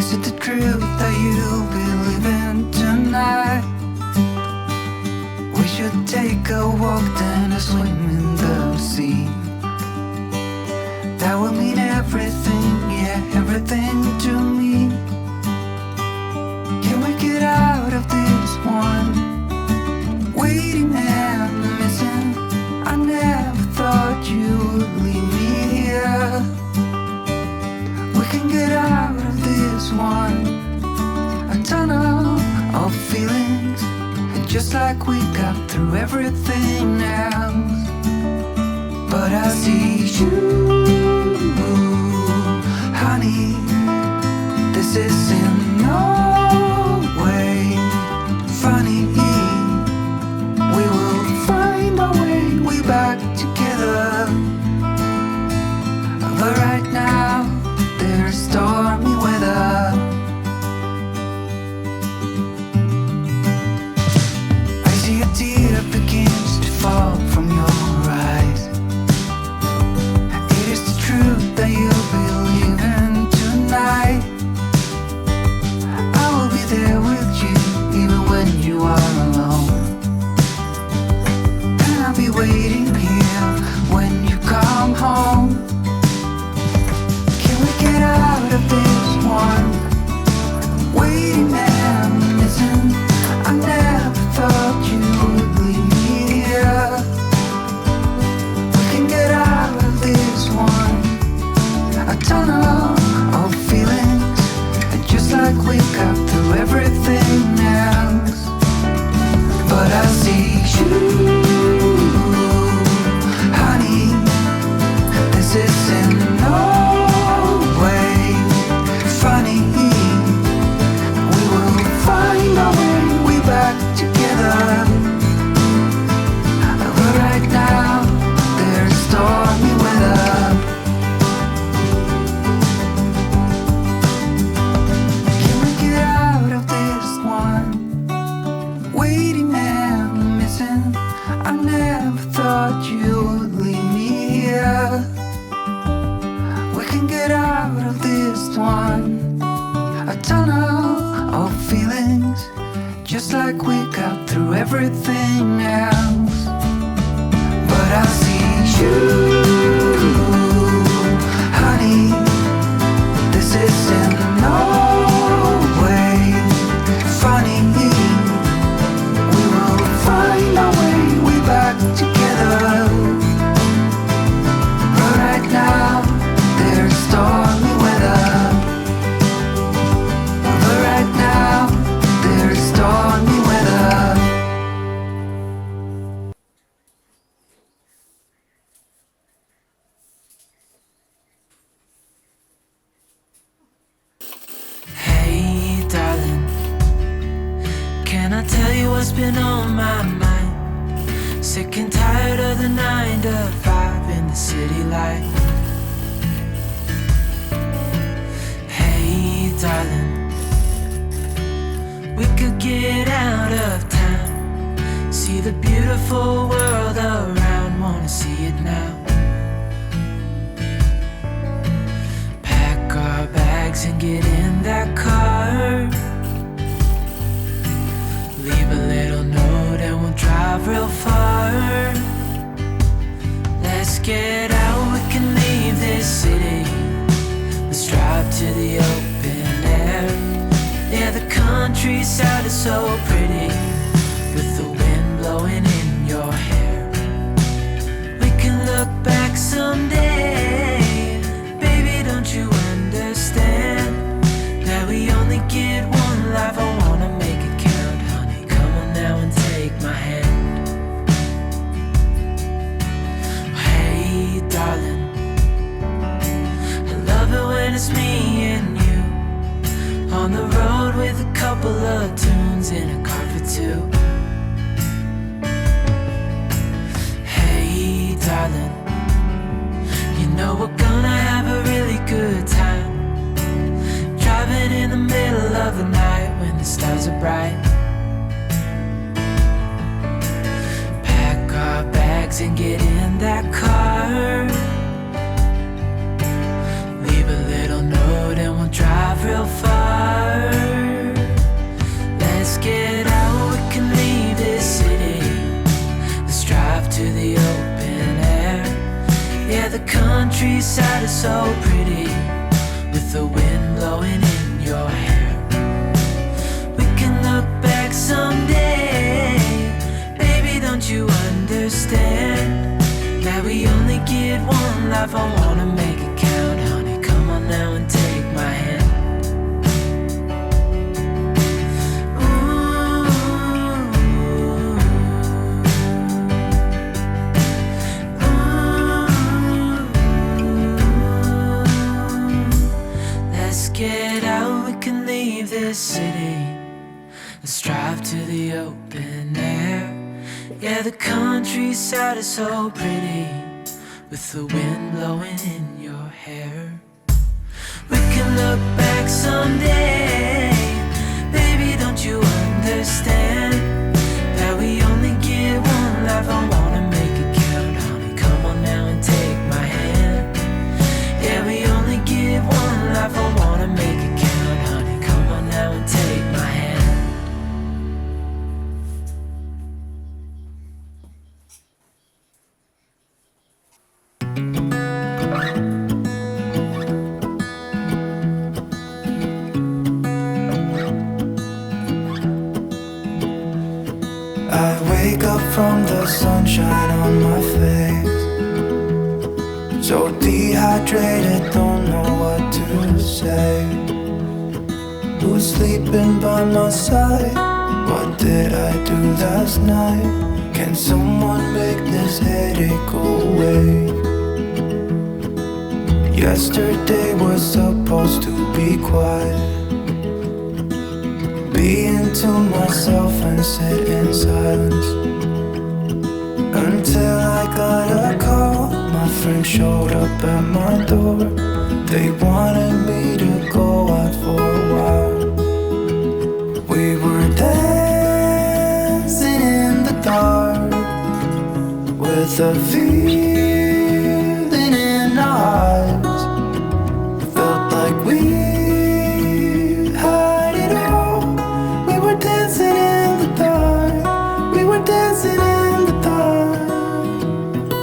Is it the truth that you'll be living tonight? We should take a walk, then a swim in the sea. That will mean everything, yeah, everything to me. Can we get out of this one? Waiting and missing. I never thought you would leave me here. We can get out of this one. A tunnel of feelings, and just like we got through everything else. But I see you, honey. This is in no way funny. We will find our way back together. But right now there's stormy weather. I see a tear begins to fall from your eyes. It is the truth that you believe in tonight. I will be there with you even when you are alone. And I'll be waiting here when you come home. Can we get out of this one? Waiting and missing. I never thought you would leave me here. We can get out of this one. A tunnel of feelings, and just like we got through everything else. But I see you, honey. This is in no way funny. We will find our way back together. But right now there's stormy weather. Can we get out of this one? Waiting and missing. I never thought you would leave me here. We can get out of this one. A tunnel of feelings, just like we got through everything else. But I see you, honey. This is in no way funny. We will find our way back together. But right now there's stormy weather. But right now there's stormy weather. Hey darling, can I tell you what's been on my mind? Sick and tired of the 9 to 5 in the city light. Hey darling, we could get out of town, see the beautiful world around, wanna see it now. Pack our bags and get in that car. Leave a little note and we'll drive real far. Let's get out, we can leave this city. Let's drive to the open air. Yeah, the countryside is so pretty, with the wind blowing in your hair. We can look back someday. Baby, don't you understand that we only get one life? I wanna make it count, honey. Come on now and take my hand. Hey darling, I love it when it's me and you on the road with a couple of tunes in a car for two. Hey darling, you know we're gonna have a really good time, driving in the middle of the night when the stars are bright. Pack our bags and get in that car. Leave a little note and we'll drive real far. countryside is so pretty, with the wind blowing in your hair. We can look back someday, baby, don't you understand that we only get one life? I wanna make it count, honey, come on now and take my hand. Get out, we can leave this city. Let's drive to the open air. Yeah, the countryside is so pretty, with the wind blowing in your hair. We can look back someday, baby, don't you understand that we only get one life? I wanna make it count, honey, come on now and take my hand. Yeah, we only get one life, I wanna make it count, honey, come on now and take my hand. I wake up from the sunshine on my face, so dehydrated, don't know what to say. Who's sleeping by my side? What did I do last night? Can someone make this headache go away? Yesterday was supposed to be quiet, being to myself and sit in silence, until I got a call. My friend showed up at my door. They wanted me to go out for a while. We were dancing in the dark, with a feeling in our eyes. Felt like we had it all. We were dancing in the dark. We were dancing in the dark.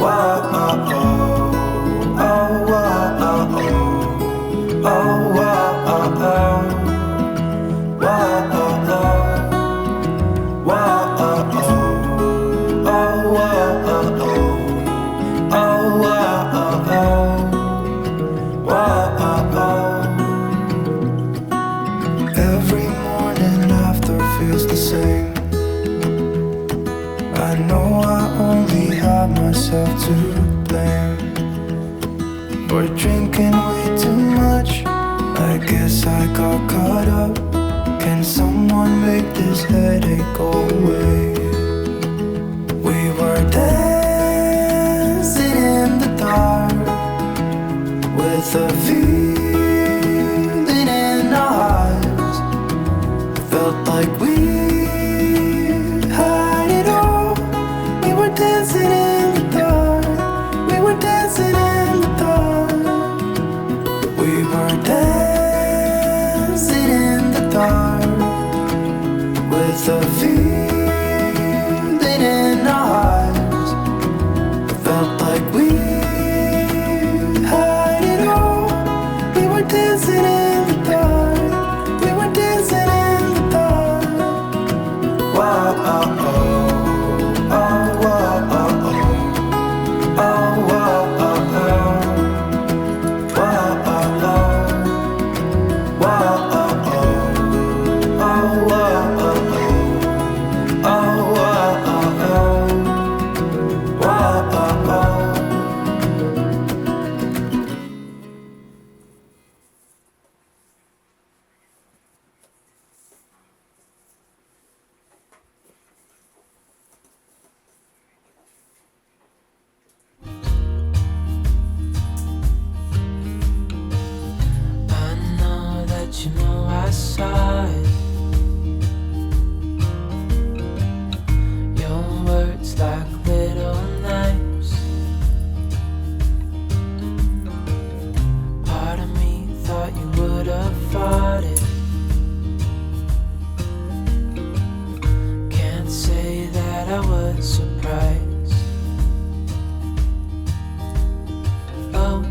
Wow, oh, oh, oh, wow, oh, oh, oh, wow, oh, oh, wow, oh, oh, wow, oh, oh, oh, wow, oh, oh, oh, wow, oh, oh, wow, oh, oh. Every morning after feels the same. I know I only have myself to blame for drinking way too much. I guess I got caught up. Can someone make this headache go away? We were dancing in the dark, with a feeling in our eyes. Felt like we had it all. We were dancing in the dark. We were dancing in the dark. We were dancing in the dark, with a feeling in our eyes. Felt like we had it all. We were dancing in the dark. We were dancing in the dark. Wow, oh, oh, oh, wow, oh, oh, oh, wow, oh, oh, wow, oh, oh, wow, oh, oh, oh, wow, oh, oh, oh, wow, oh, oh, wow, oh, oh. I know that you know I saw it. Your words like little knives. Part of me thought you would have fought it. Can't say that I was surprised. Oh,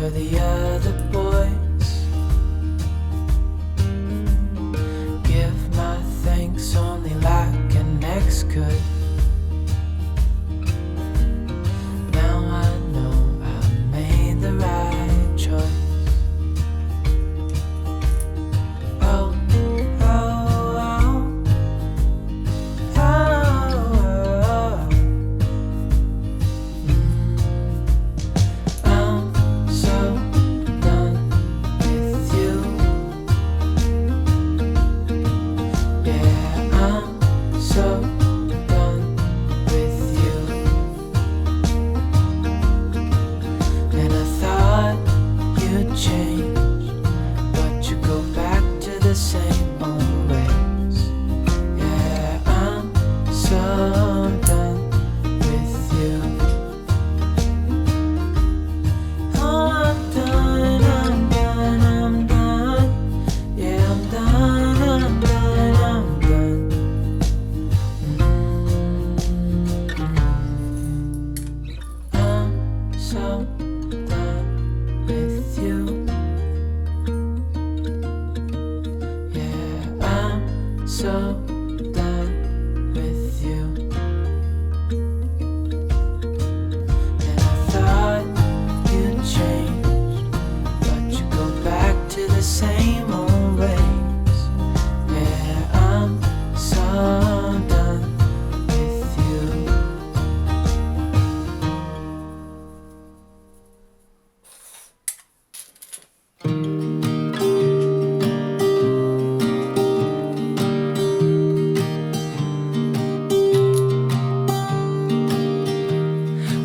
for the other boys. Give my thanks only like an ex could. Now I know I made the right choice. Oh, oh, oh, oh, oh. I'm so done with you. Yeah, I'm so done with you. And I thought you'd change, but you go back to the same old ways. Yeah, I'm so done with you. Oh, I'm done, I'm done, I'm done. Yeah, I'm done, I'm done, I'm done. I'm so done with you. Yeah, I'm so done with you. And I thought you'd change, but you go back to the same old ways. Yeah, I'm so done with you.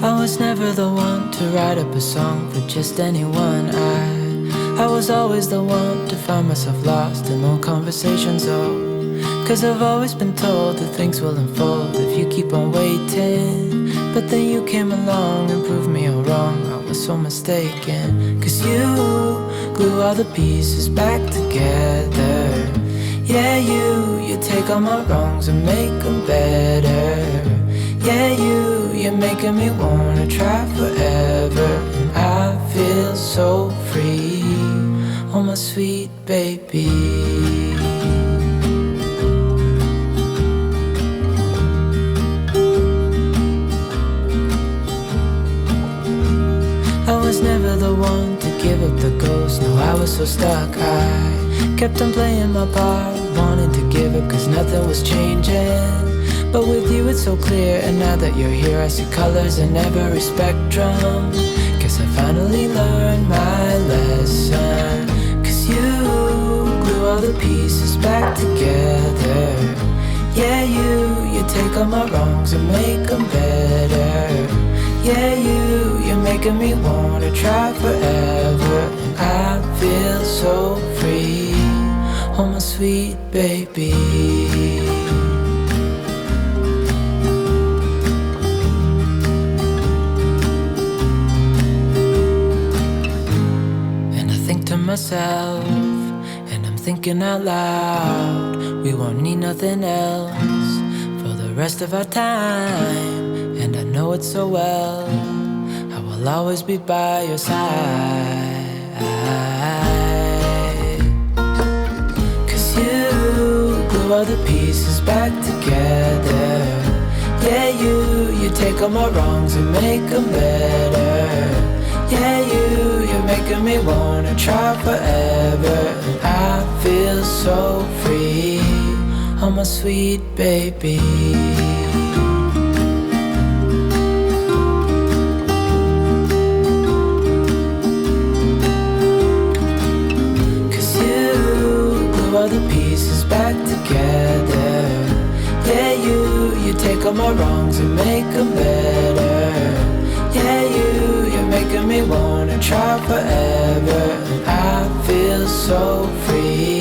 I was never the one to write up a song for just anyone. I was always the one to find myself lost in old conversations. Oh, 'cause I've always been told that things will unfold if you keep on waiting. But then you came along and proved me all wrong. I was so mistaken. 'Cause you glue all the pieces back together. Yeah, you take all my wrongs and make them better. Yeah, you're making me wanna try forever. And I feel so free, oh my sweet baby. I was never the one to give up the ghost. No, I was so stuck. I kept on playing my part, wanting to give up 'cause nothing was changing. But with you it's so clear, and now that you're here I see colors in every spectrum. Guess I finally learned my lesson. 'Cause you glue all the pieces back together. Yeah, you take all my wrongs and make them better. Yeah, you're making me wanna try forever. And I feel so free, oh my sweet baby. Myself, and I'm thinking out loud, we won't need nothing else for the rest of our time. And I know it so well, I will always be by your side. 'Cause you glue all the pieces back together. Yeah, you take all my wrongs and make them better. Yeah, you're making me wanna try forever. And I feel so free, oh my sweet baby. 'Cause you glue all the pieces back together. Yeah, you take all my wrongs and make them better. Yeah, you're making me wanna try forever. And I feel so free,